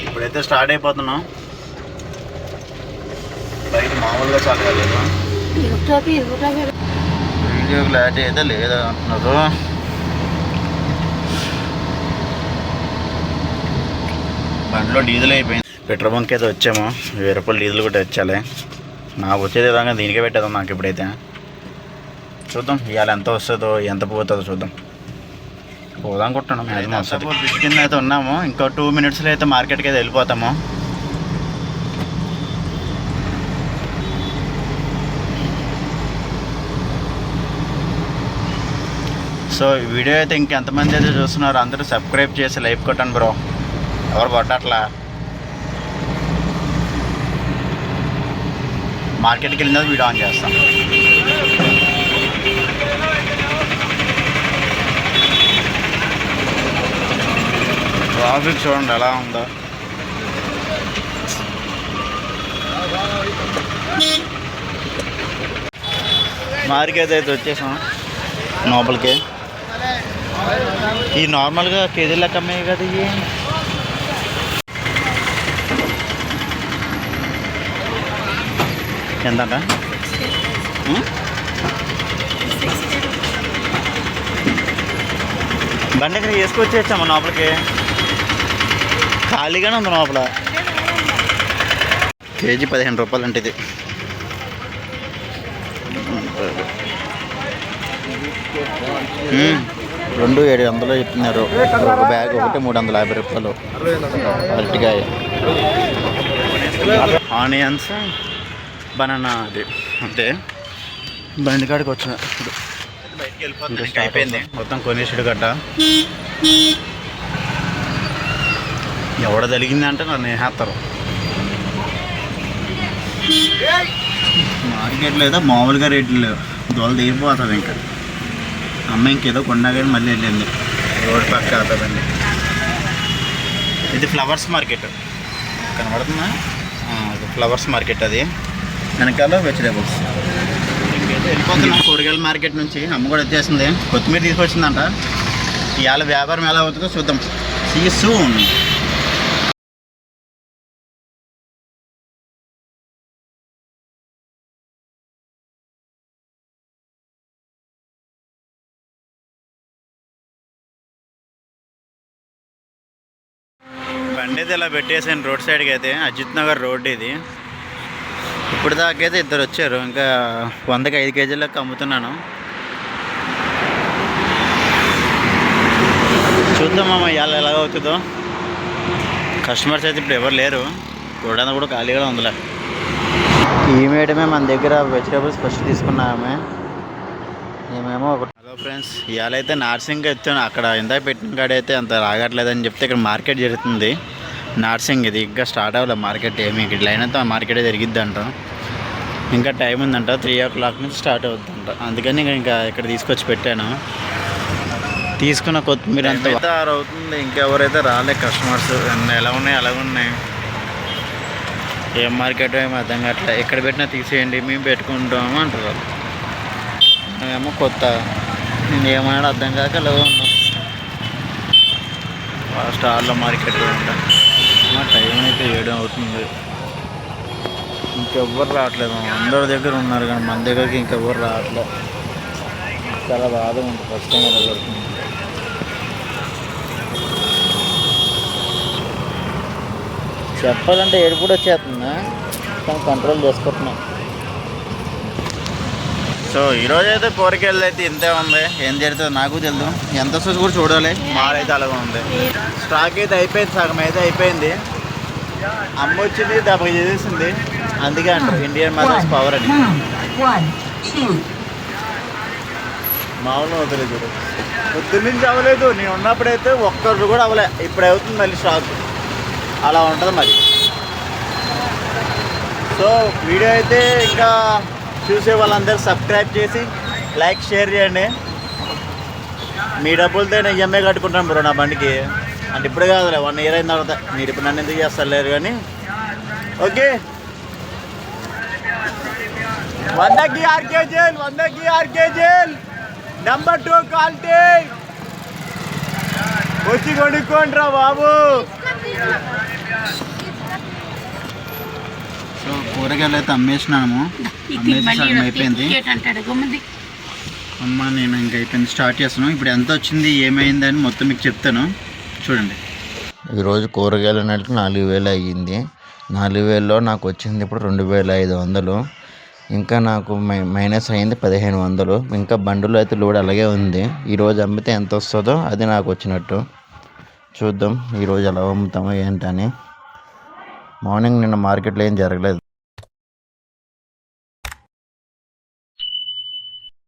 ఇప్పుడైతే స్టార్ట్ అయిపోతున్నాం. బయట మామూలుగా చాలా లేదు, వీడియో క్లారిటీ అయితే లేదా అంటున్నారు. బండిలో డీజిల్ అయిపోయింది. పెట్రోల్ బంక్ అయితే వచ్చాము. 1000 రూపాయలు డీజిల్ కూడా తెచ్చాలి. నాకు వచ్చేది విధంగా దీనికే పెట్టేద్దాం. నాకు ఇప్పుడైతే చూద్దాం ఇవాళ ఎంత వస్తుందో ఎంత పోతుందో చూద్దాం. పోదాం అనుకుంటున్నాం. మ్యాక్సిమం వస్తుంది. బ్రిడ్జ్ కింద అయితే ఉన్నాము. ఇంకో 2 మినిట్స్లో అయితే మార్కెట్కి అయితే వెళ్ళిపోతాము. సో ఈ వీడియో అయితే ఇంకెంతమంది అయితే చూస్తున్నారు అందరూ సబ్స్క్రైబ్ చేసి లైక్ కొట్టండి బ్రో. ఎవరు కొట్టట్లా. మార్కెట్కి వెళ్ళిన వీడియో ఆన్ చేస్తాం. ట్రాఫిక్ చూడండి ఎలా ఉందో. మార్కెట్ అయితే వచ్చేసాం లోపలికి. ఈ నార్మల్గా కేజీ లెక్క అమ్మాయి కదా ఇవి. ఎంతంట? బండి ఇక్కడ వేసుకొచ్చేచ్చాము లోపలికి. ఖాళీగానే ఉంది లోపల. కేజీ 15 రూపాయలు అంటే ఇది. రెండు 700 చెప్తున్నారు. ఒక బ్యాగ్ ఒకటి 350 రూపాయలు. అరటికాయ, ఆనియన్స్, బనానా అది అంతే. బండి కాడికి వచ్చిన బయటికి వెళ్ళిపోతుంది. అయిపోయింది మొత్తం కొనేసుడు గట్ట. ఎవడ జరిగిందంటే నన్ను వేస్తారు. మార్కెట్లో ఏదో మామూలుగా రేట్లు లేవు. దోళ తీరిపోతుంది. ఇంకా అమ్మ ఇంకేదో కొన్నా కానీ మళ్ళీ వెళ్ళింది. రోడ్ పక్క అవుతుందండి. ఇది ఫ్లవర్స్ మార్కెట్ కనబడుతుందా? ఇది ఫ్లవర్స్ మార్కెట్. అది వెనకాల వెజిటేబుల్స్. ఇంకైతే వెళ్ళిపోతున్నాం కూరగాయల మార్కెట్ నుంచి. అమ్మ కూడా వచ్చేసింది. కొత్తిమీర తీసుకొచ్చిందంట. ఇవాళ వ్యాపారం ఎలా అవుతుందో చూద్దాం. See you soon. బండి అయితే ఇలా పెట్టేసాను రోడ్ సైడ్కి అయితే. అజిత్ నగర్ రోడ్ ఇది. ఇప్పుడు దాకైతే ఇద్దరు వచ్చారు. ఇంకా 100కి 5 కేజీలకు అమ్ముతున్నాను. చూద్దామమ్మ ఇవాళ ఎలాగవుతుందో. కస్టమర్స్ అయితే ఇప్పుడు ఎవరు లేరు. చూడడానికి కూడా ఖాళీగా ఉందిలే. ఈ మేడమే మన దగ్గర వెజిటేబుల్స్ ఫస్ట్ తీసుకున్నామే. మేమేమో ఒక. హలో ఫ్రెండ్స్, ఇవాళ అయితే నార్సింగ్ వచ్చాను. అక్కడ ఇందాక పెట్టిన కాడ అయితే అంత రాగట్లేదని చెప్తే ఇక్కడ మార్కెట్ జరుగుతుంది. నార్సింగ్ ఇది ఇంకా స్టార్ట్ అవ్వలేదు మార్కెట్. ఏమి ఇక్కడ లైన్ అయితే మార్కెటే జరిగిద్ది అంట. ఇంకా టైం ఉందంట. 3 o'clock నుంచి స్టార్ట్ అవుతుందంట. అందుకని ఇంకా ఇక్కడ తీసుకొచ్చి పెట్టాను. తీసుకున్న కొత్తిమీర అంతా 6 అవుతుంది. ఇంకెవరైతే రాలే కస్టమర్స్. ఎలా ఉన్నాయి అలాగ ఉన్నాయి. ఏం మార్కెట్ ఏమో అర్థం కావట్లే. ఎక్కడ పెట్టినా తీసేయండి మేము పెట్టుకుంటాము అంటారు. ఏమో కొత్త. నేను ఏమన్నా అర్థం కాక అలా ఉన్నాం. స్టార్లో మార్కెట్ ఉంటాను. టైం అయితే 7 అవుతుంది. ఇంకెవ్వరు రావట్లేదు. అందరి దగ్గర ఉన్నారు కానీ మన దగ్గరికి ఇంకెవ్వరు రావట్లేదు. చాలా బాధగా ఉంటుంది. ఫస్ట్ టైం అలా జరుగుతుంది. చెప్పాలంటే ఏడు కూడా వచ్చేస్తుందా. కానీ కంట్రోల్ చేసుకుంటున్నాం. సో ఈరోజు అయితే కూరగాయలు అయితే ఇంతే ఉంది. ఏం జరుగుతుందో నాకు తెలియదు. ఎంత వస్తుంది కూడా చూడాలి. మాల్ అయితే అలాగే ఉంది. స్టాక్ అయితే అయిపోయింది. సగం అయితే అయిపోయింది. అమ్మ వచ్చింది దెబ్బకి చేసేసింది. అందుకే అంటారు ఇండియన్ మదర్స్ పవర్ అని. మామూలు వదిలేదు చూడు. పొద్దున్న నుంచి అవ్వలేదు. నేను ఉన్నప్పుడైతే ఒక్కరు కూడా అవ్వలే. ఇప్పుడు అవుతుంది మళ్ళీ స్టాక్. అలా ఉంటుంది మరి. సో వీడియో అయితే ఇంకా చూసే వాళ్ళందరూ సబ్స్క్రైబ్ చేసి లైక్ షేర్ చేయండి. మీ డబ్బులతో నేను ఈఎంఐ కట్టుకుంటాను బ్రో నా బండికి. అంటే ఇప్పుడు కాదులే 1 year అయిన తర్వాత. మీరు ఇప్పుడు నన్ను ఎందుకు చేస్తారు లేరు కానీ. ఓకే 100కి 6 కేజీలు 100కి 6 కేజీలు నెంబర్ 2 క్వాలిటీ. వచ్చి కొనుక్కోండి రా బాబు. కూరగాయలు అయితే అమ్మేసినాము. అమ్మేసి సగం అయిపోయింది. అమ్మ నేను ఇంక అయిపోయింది, స్టార్ట్ చేస్తున్నాను. ఇప్పుడు ఎంత వచ్చింది ఏమైంది అని మొత్తం మీకు చెప్తాను, చూడండి. ఈరోజు కూరగాయలు అన్నట్టు 4000 అయ్యింది. 4000లో నాకు వచ్చింది ఇప్పుడు 2500. ఇంకా నాకు మైనస్ అయింది 1500. ఇంకా బండిలో అయితే లోడ్ అలాగే ఉంది. ఈరోజు అమ్మితే ఎంత వస్తుందో అది నాకు వచ్చినట్టు. చూద్దాం ఈరోజు ఎలా అమ్ముతామో ఏంటని. మార్నింగ్ నిన్న మార్కెట్లో ఏం జరగలేదు.